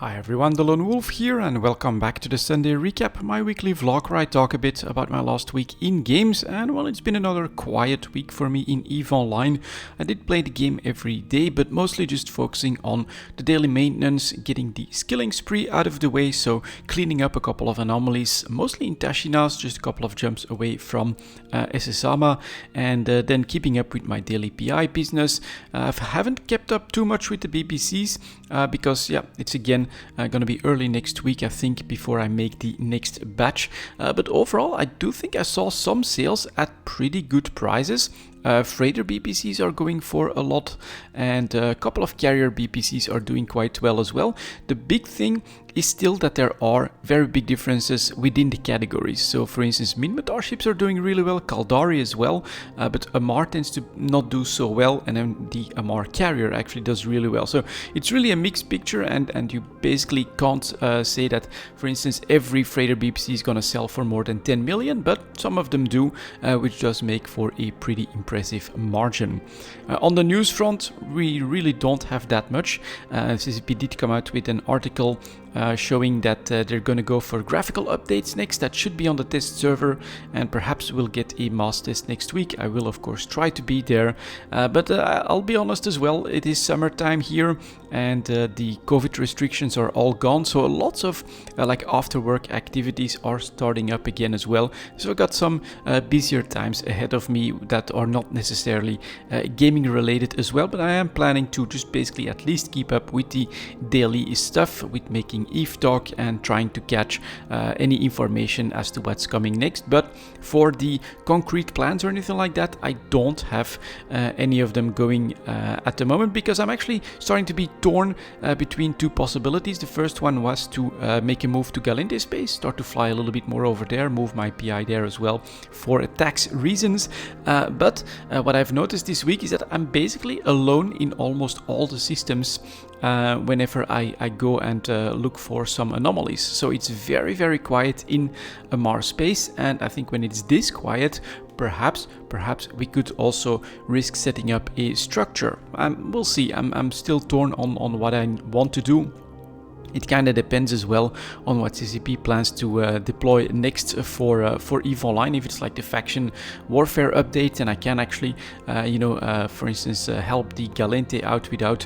Hi everyone, delonewolf here and welcome back to the Sunday Recap, my weekly vlog where I talk a bit about my last week in games. And well, it's been another quiet week for me in EVE Online. I did play the game every day, but mostly just focusing on the daily maintenance, getting the skilling spree out of the way, so cleaning up a couple of anomalies, mostly in Tashinas, just a couple of jumps away from SSama, and then keeping up with my daily PI business. I haven't kept up too much with the BPCs because it's again going to be early next week, I think, before I make the next batch. But overall, I do think I saw some sales at pretty good prices. Freighter BPCs are going for a lot, and a couple of carrier BPCs are doing quite well as well. The big thing is still that there are very big differences within the categories. So for instance, Minmatar ships are doing really well, Kaldari as well, but Amar tends to not do so well, and then the Amar carrier actually does really well. So it's really a mixed picture, and you basically can't say that, for instance, every freighter BPC is going to sell for more than 10 million, but some of them do, which does make for a pretty impressive margin. On the news front, we really don't have that much. CCP did come out with an article showing that they're going to go for graphical updates next. That should be on the test server, and perhaps we'll get a mass test next week. I will of course try to be there, but I'll be honest as well, it is summertime here, and the COVID restrictions are all gone, so lots of like after work activities are starting up again as well. So I got some busier times ahead of me that are not necessarily gaming related as well, but I am planning to just basically at least keep up with the daily stuff, with making EVE talk and trying to catch any information as to what's coming next. But for the concrete plans or anything like that, I don't have any of them going at the moment, because I'm actually starting to be torn between two possibilities. The first one was to make a move to Galente space, start to fly a little bit more over there, move my PI there as well for tax reasons. But what I've noticed this week is that I'm basically alone in almost all the systems whenever I go and look for some anomalies. So it's very, very quiet in Amar space, and I think when it's this quiet, perhaps we could also risk setting up a structure. We'll see. I'm still torn on what I want to do. It kind of depends as well on what CCP plans to deploy next for EVE Online. If it's like the faction warfare update, and I can actually, for instance, help the Galente out without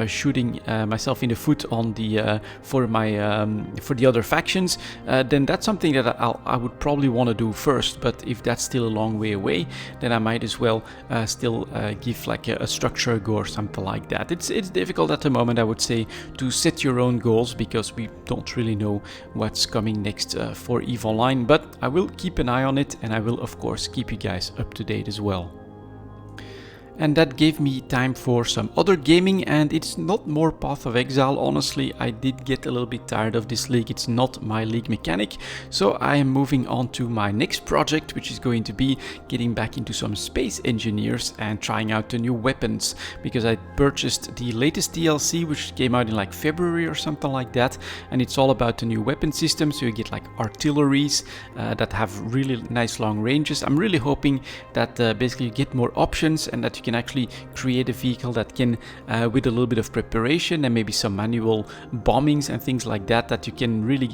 shooting myself in the foot on the for the other factions, then that's something that I would probably want to do first. But if that's still a long way away, then I might as well still give like a structure a go or something like that. It's difficult at the moment, I would say, to set your own goals, because we don't really know what's coming next for EVE Online, but I will keep an eye on it, and I will of course keep you guys up to date as well. And that gave me time for some other gaming, and it's not more Path of Exile. Honestly, I did get a little bit tired of this league. It's not my league mechanic, so I am moving on to my next project, which is going to be getting back into some space engineers and trying out the new weapons, because I purchased the latest DLC, which came out in like February or something like that, and it's all about the new weapon system. So you get like artilleries that have really nice long ranges. I'm really hoping that basically you get more options, and that you can actually create a vehicle that can, with a little bit of preparation and maybe some manual bombings and things like that, that you can really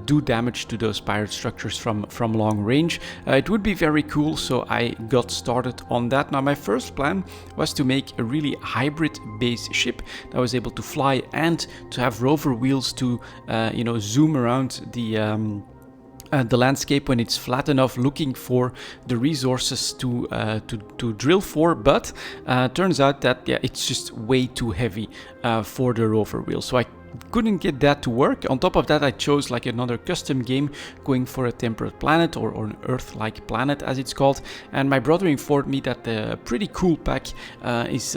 do damage to those pirate structures from long range. It would be very cool, so I got started on that. Now my first plan was to make a really hybrid base ship that was able to fly and to have rover wheels to zoom around the landscape when it's flat enough, looking for the resources to drill for. But turns out that it's just way too heavy for the rover wheel, so I couldn't get that to work. On top of that, I chose like another custom game, going for a temperate planet or an Earth-like planet as it's called, and my brother informed me that the pretty cool pack is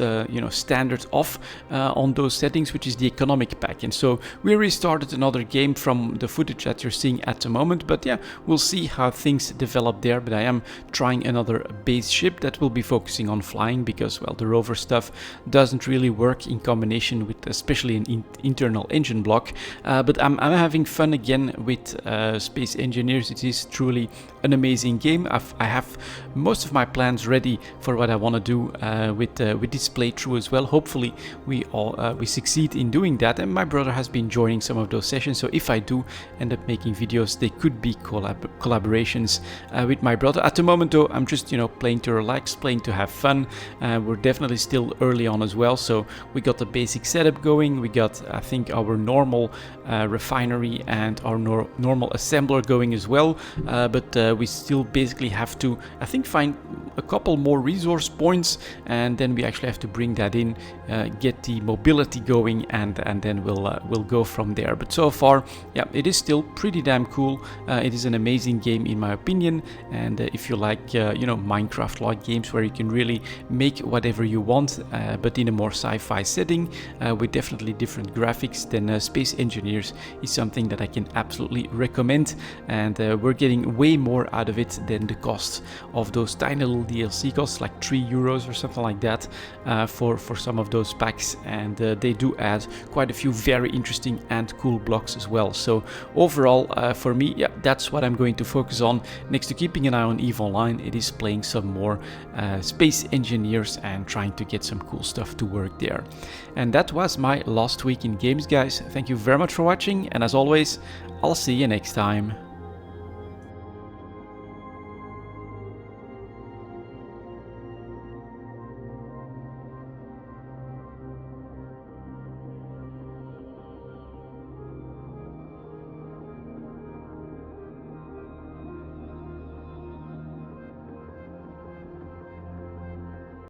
standard off on those settings, which is the economic pack. And so we restarted another game from the footage that you're seeing at the moment, but yeah, we'll see how things develop there. But I am trying another base ship that will be focusing on flying, because well, the rover stuff doesn't really work in combination with especially an internal engine block. But I'm having fun again with Space Engineers. It is truly an amazing game. I have most of my plans ready for what I want to do with this playthrough as well. Hopefully we succeed in doing that, and my brother has been joining some of those sessions, so if I do end up making videos, they could be collaborations with my brother. At the moment though, I'm just playing to relax, playing to have fun. We're definitely still early on as well, so we got the basic setup going. We got, I think, our normal refinery and our normal assembler going as well, but we still basically have to, I think, find a couple more resource points, and then we actually have to bring that in, get the mobility going, and then we'll go from there. But so far, yeah, it is still pretty damn cool. It is an amazing game in my opinion, and if you like Minecraft-like games where you can really make whatever you want, but in a more sci-fi setting with definitely different graphics, then Space Engineers is something that I can absolutely recommend, and we're getting way more out of it than the cost of those tiny little DLC costs, like €3 or something like that, for some of those packs, and they do add quite a few very interesting and cool blocks as well. So overall, for me, yeah, that's what I'm going to focus on. Next to keeping an eye on EVE Online, it is playing some more Space Engineers and trying to get some cool stuff to work there. And that was my last week in games, guys. Thank you very much for watching, and as always, I'll see you next time.